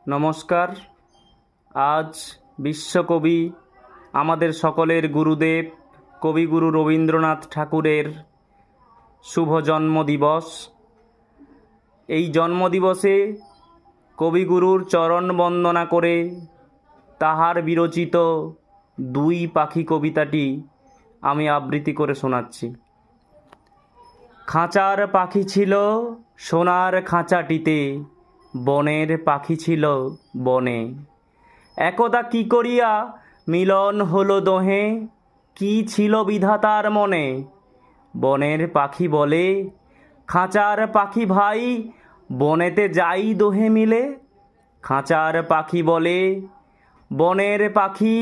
নমস্কার। আজ বিশ্বকবি আমাদের সকলের গুরুদেব কবিগুরু রবীন্দ্রনাথ ঠাকুরের শুভ জন্মদিবস। এই জন্মদিবসে কবিগুরুর চরণ বন্দনা করে তাহার বিরচিত দুই পাখি কবিতাটি আমি আবৃত্তি করে শোনাচ্ছি। খাঁচার পাখি ছিল সোনার খাঁচাটিতে, বনের পাখি ছিল বনে। একদা কি করিয়া মিলন হলো দোহে, কি ছিল বিধাতার মনে। বনের পাখি বলে, খাঁচার পাখি ভাই, বনেতে যাই দোহে মিলে। খাঁচার পাখি বলে, বনের পাখি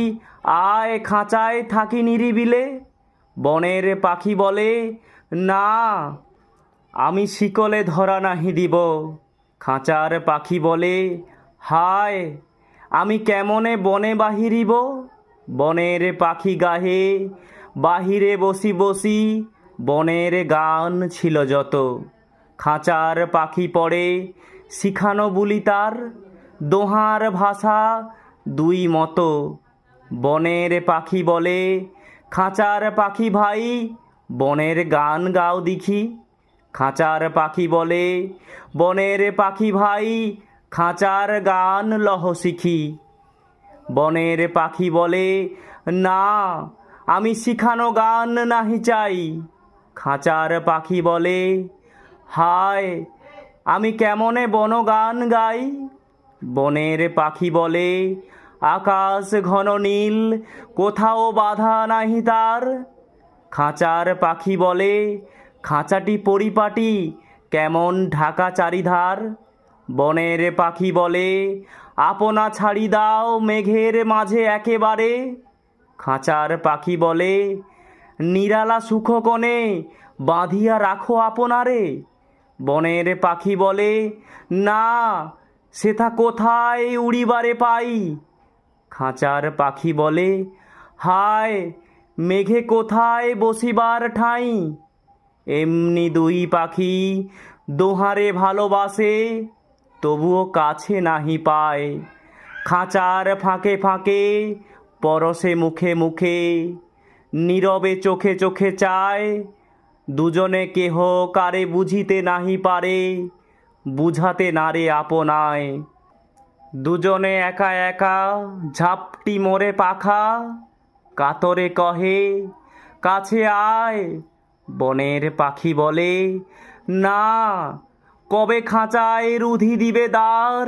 আয় খাঁচায় থাকি নিরিবিলে। বনের পাখি বলে, না আমি শিকলে ধরা নাহি দিব। খাঁচার পাখি বলে, হায় আমি কেমনে বনে বাহিরিব। বনের পাখি গাহে, বাহিরে বসি বসি, বনের গান ছিল যত। খাঁচার পাখি পড়ে শিখানো বুলি তার, দোহার ভাষা দুই মতো। বনের পাখি বলে, খাঁচার পাখি ভাই, বনের গান গাও দেখি। খাঁচার পাখি বলে, বনের পাখি ভাই, খাঁচার গান লহ শিখি। বনের পাখি বলে, না আমি শিখানো গান নাহি চাই। খাঁচার পাখি বলে, হায় আমি কেমনে বনগান গাই। বনের পাখি বলে, আকাশ ঘন নীল, কোথাও বাধা নাহি তার। খাঁচার পাখি বলে, খাঁচাটি পরিপাটি, কেমন ঢাকা চারিধার। বনের পাখি বলে, আপনা ছাড়ি দাও মেঘের মাঝে একেবারে। খাঁচার পাখি বলে, নিরালা সুখকণে বাঁধিয়া রাখো আপনারে। বনের পাখি বলে, না সেথা কোথায় উড়িবারে পাই। খাঁচার পাখি বলে, হায় মেঘে কোথায় বসিবার ঠাঁই। এমনি দুই পাখি দোহারে ভালোবাসে, তবুও কাছে নাহি পায়। খাঁচার ফাঁকে ফাঁকে, পরশে মুখে মুখে, নীরবে চোখে চোখে চায়। দুজনে কেহ কারে বুঝিতে নাহি পারে, বুঝাতে নারে আপনায়। দুজনে একা একা ঝাপটি মোরে পাখা, কাতরে কহে কাছে আয়। বনের পাখি বলে, না কবে খাঁচায় রুধি দিবে দ্বার।